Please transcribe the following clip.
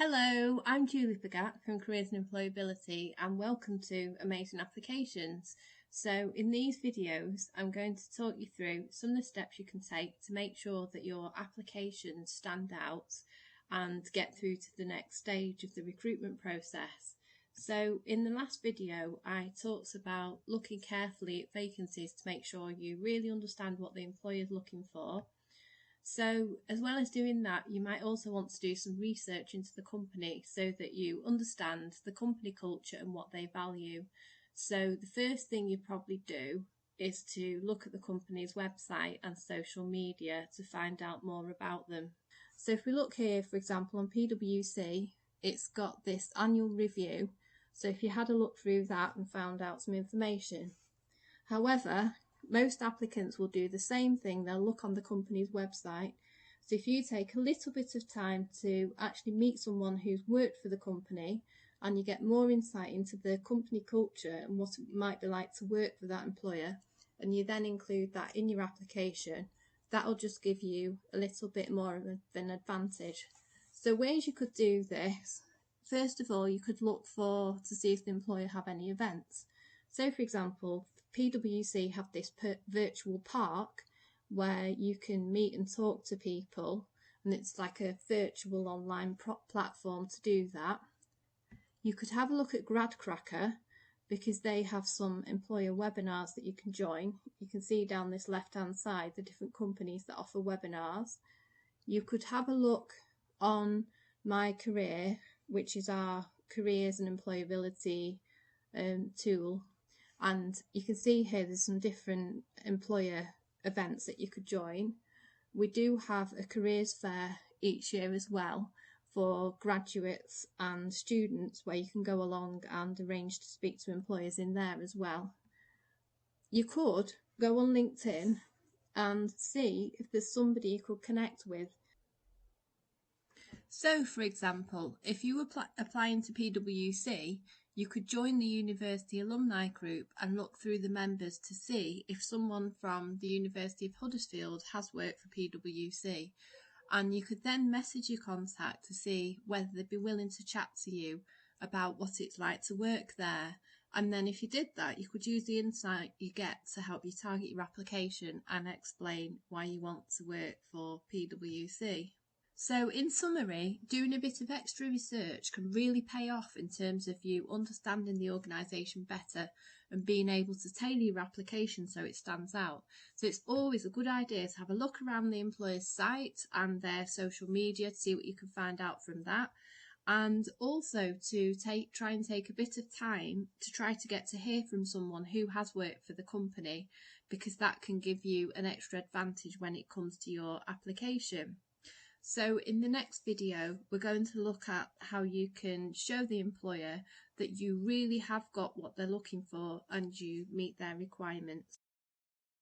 Hello, I'm Julie Pagat from Careers and Employability and welcome to Amazing Applications. So in these videos, I'm going to talk you through some of the steps you can take to make sure that your applications stand out and get through to the next stage of the recruitment process. So in the last video, I talked about looking carefully at vacancies to make sure you really understand what the employer is looking for. So as well as doing that, you might also want to do some research into the company so that you understand the company culture and what they value. So the first thing you probably do is to look at the company's website and social media to find out more about them. So if we look here, for example, on PwC, it's got this annual review. So if you had a look through that and found out some information. However, most applicants will do the same thing. They'll look on the company's website. So if you take a little bit of time to actually meet someone who's worked for the company and you get more insight into the company culture and what it might be like to work for that employer, and you then include that in your application, that'll just give you a little bit more of an advantage. So ways you could do this, first of all, you could look to see if the employer have any events. So for example, PwC have this virtual park where you can meet and talk to people, and it's like a virtual online platform to do that. You could have a look at GradCracker because they have some employer webinars that you can join. You can see down this left hand side the different companies that offer webinars. You could have a look on My Career, which is our careers and employability tool. And you can see here there's some different employer events that you could join. We do have a careers fair each year as well for graduates and students where you can go along and arrange to speak to employers in there as well. You could go on LinkedIn and see if there's somebody you could connect with. So, for example, if you were applying to PwC, you could join the university alumni group and look through the members to see if someone from the University of Huddersfield has worked for PwC. And you could then message your contact to see whether they'd be willing to chat to you about what it's like to work there. And then if you did that, you could use the insight you get to help you target your application and explain why you want to work for PwC. So in summary, doing a bit of extra research can really pay off in terms of you understanding the organisation better and being able to tailor your application so it stands out. So it's always a good idea to have a look around the employer's site and their social media to see what you can find out from that. And also to try and take a bit of time to try to get to hear from someone who has worked for the company, because that can give you an extra advantage when it comes to your application. So in the next video, we're going to look at how you can show the employer that you really have got what they're looking for and you meet their requirements.